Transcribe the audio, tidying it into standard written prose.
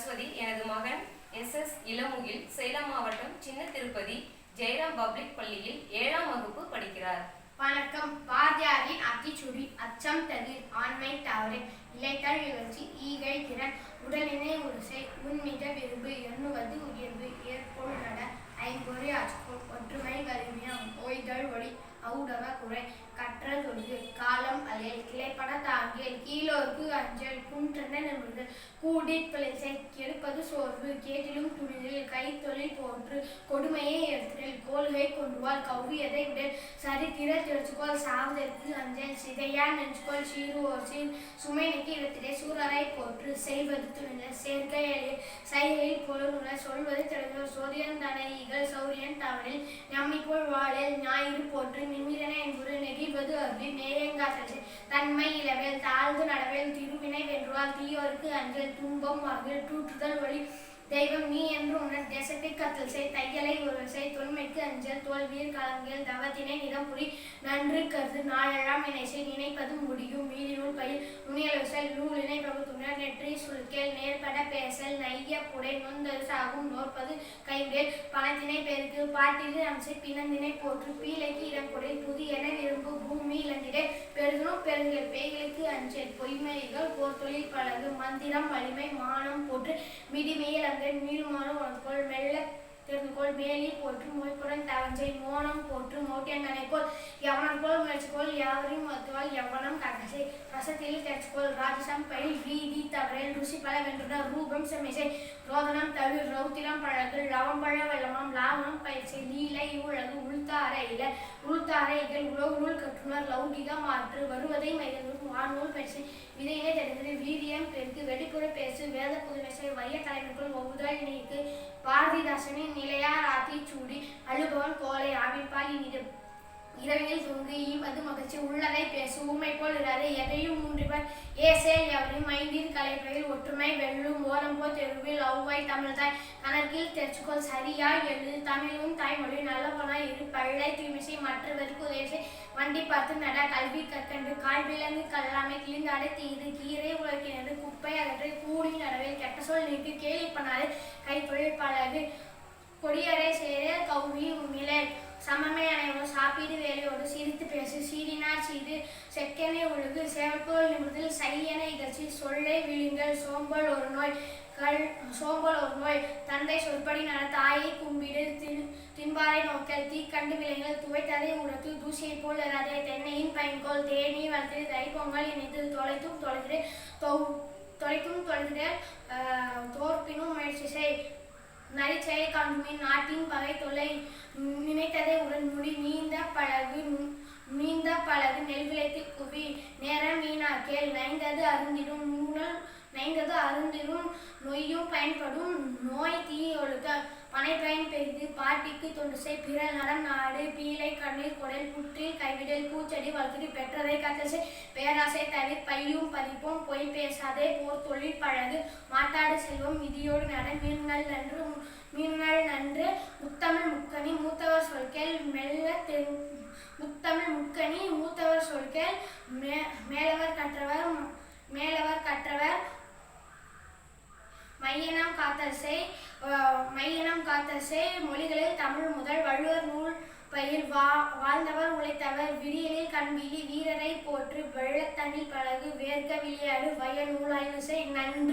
சரஸ்வதி. எனது மகன் எஸ். இளமுகில் சேலம் மாவட்டம் சின்ன திருப்பதி ஜெயராம் பப்ளிக் பள்ளியில் 7ஆம் வகுப்பு படிக்கிறார். வணக்கம். பாரதியாரின் அத்திச்சுடி அச்சம் தவிர் ஆண்மை தவறு இலைத்தல் நிகழ்ச்சி ஈகை திறன் உடலினை உரிசை உன்மிக விரும்பு எண்ணுவது உயர்வு ஏற்போல் நட ஐம்பொறி அச்சுக்கோள் ஒற்றுமை வலிமையம் ஓய்தல் ஒளி அவுடவ குறை கற்றல் தொழில் காலம் அலையல் கிளைப்பட தாங்கியல் கீழோருக்கு அஞ்சல் குன்றென நிமிர்தல் கூடி பிழைசை கெடுப்பது சோர்வு கேட்டிலும் துணிதல் கைத்தொழில் போன்று கொடுமையை எடுத்தல் கோல்கை கொண்டுவாள் கவ்வியதை விடல் சரித்திர தெரிச்சுக்கோள் சாவதற்கு அஞ்சல் சிதையா நெஞ்சுக்கோள் சீருவோர் சீர் சுமை நீக்கி இடத்திலே சூரரை போற்று செய்வது துணிதல் சேர்க்கை அழியல் சைகையில் பொருளுணர் சொல்வது தெளிதல் சோதியன் தனைகள் சௌரியன் தவறில் நம்மைப்போல் வாழல் ஞாயிறு போற்று நிமிரன என்பது நெகிழ்வது அருளி நேயங்காற்றல் தன்மை இளவேல் தாழ்ந்து நடவேல் திருவினை வென்றுவால் தீயோருக்கு அஞ்சல் துன்பம் மகிழ் தூற்றுதல் வழி தெய்வம் நீ என்று உணர் தேசத்தை கத்தல் செய் தையலை ஒரு செய் தொன்மைக்கு அஞ்சல் தோல்வியில் கலங்கியல் தவத்தினை நிதம்புரி நன்று கருது நாளெல்லாம் இணைசை நினைப்பது முடியும் மீதினுள் பயில் நுணியலசல் நூலினை பகுத்துணர் நெற்றி சுல்கேல் நேர்பட பேசல் நைய புடை நொந்தரு சாகும் நோற்பது கைவிடல் பணத்தினை பெருக்கு பாட்டில் அம்சை பிணந்தினை போற்று பீலைக்கு இடம் கொடை புதியென விரும்பு பூமி இழந்திடை பெருகனும் பெருங்கல் பேய்களுக்கு அஞ்சல் பொய்மைகள் போர் தொழில் பழகு மந்திரம் வலிமை மானம் போற்று மிடிமையில் மீறுமாறு உனக்குள் மெல்ல தெரிந்துகொள் மேலி போற்று மொய்ப்புடன் தவஞ்சை மோனம் போற்று மோட்டியங்கனைக்கோள் யவனம் போல் முயற்சிக்கோள் யாவரையும் மத்துவால் யவனம் கட்டசை ரசத்தில் தெரிச்சுக்கோள் ராஜசம் பயில் வீதி தவறையில் ருசி பல வென்றுனர் ரூபம் செமிசை ரோதனம் தவிர ரௌத்திரம் பழகு லவம் பழ வெள்ளமாம் லாவணம் பயிற்சி லீலை உலகு உள்தார இல உள்தார இகழ் உலகுநூல் கற்றுனர் லௌகிகம் மாற்று வருவதை மகிழ்ந்து வானூல் பயிற்சி விதையினை தெரிந்தது வீரியம் பெருக்கு வெடிப்புற பேசு வேத புதுமைசை வைய தலைமைக்குள் ஒவ்வொரு நீக்கு பாரதிதாசனின் நிலையார் ஆத்திச்சூடி அழுபவன் கோலை ஆவிப்பால் இனிது இரவினில் தூங்கு ஈவது மகிழ்ச்சி உள்ளதை பேசு ஊமை போல் இராது எதையும் மூன்றிவர் ஏசேல் எவரையும் மைந்தீர் கலைப்பையில் ஒற்றுமை வெல்லும் ஓரம்போ தெருவில் ஒவ்வாய் தமிழ்தாய் கணக்கில் தெரிச்சுக்கோள் சரியாய் எழுது தமிழும் தாய்மொழி நல்லவனாய் இரு பள்ளை தூய்மிசை மற்றவருக்கு உதவி வண்டி பார்த்து நட கல்வி கற்கண்டு கால் விலங்கு கல்லாமை கிழிந்தாடு தீது கீரை உலகினது குப்பை அகற்றை கூடி நடவில் கெட்ட சொல் நீக்கு கேலிப்பனாது கைத்தொழில் பழகு கொடியறை சேர கௌரி உமிழை சமமே அனைவரும் சாப்பிடு வேலையோடு சிரித்து பேசு சீரினார் சீது செக்கனை ஒழுகு சேவக்கோள் நிமிடத்தில் சையன இகழ்ச்சி சொல்லை விழுங்கல் சோம்பல் ஒரு நோய் சோம்பல் ஒரு நோய் தந்தை சொற்படி நட தாயை கும்பிடு தின்பாரை நோக்கல் தீக்கண்டு விலைகள் துவைத்ததை உடத்து தூசியை போல் இராதே தென்னையின் பயன்கோள் தேனி வளர்த்து தைப்பொங்கல் இணைத்து தொலைத்தும் தொலைத்து தொலைத்தும் தொலைத்து தோற்பினும் முயற்சி செய் நரிச்செயை காண்பின் நாட்டின் பகை தொலை நினைத்ததை உடன் முடி நீந்த பழகு நெல் விளைத்து குவி நேரம் வீணாக்கேல் நைந்தது அருந்திடும் நொய்யும் பயன்படும் நோய் தீ ஒழுக்க பனை பயன் பெரிது பாட்டிக்கு தொண்டுசை பிறல் நடம் நாடு பீலை கண்ணீர் குடல் புற்றில் கைவிடல் பூச்செடி வளர்த்து பெற்றதை கத்தசை பேராசை தவிர பையும் பதிப்பும் பொய் பேசாதே போர் தொழில் பழகு மாட்டாடு செல்வம் விதியோடு நட மீன்கள் நன்று முத்தமிழ் முக்கணி மூத்தவர் சொல்கேள் மெல்ல முத்தமிழ் முக்கணி மூத்தவர் சொல்கேள் மேலவர் கற்றவர் மையனம் காத்தல் செய் மொழிகளில் தமிழ் முதல் வள்ளுவர் நூல் பயில் வாழ்ந்தவர் உழைத்தவர் விடியலில் கண்விழி வீரரை போற்று வெள்ளத்தனில் பழகு வேர்க்க விளையாடு வய நூல் ஆய்வு செய் நன்று.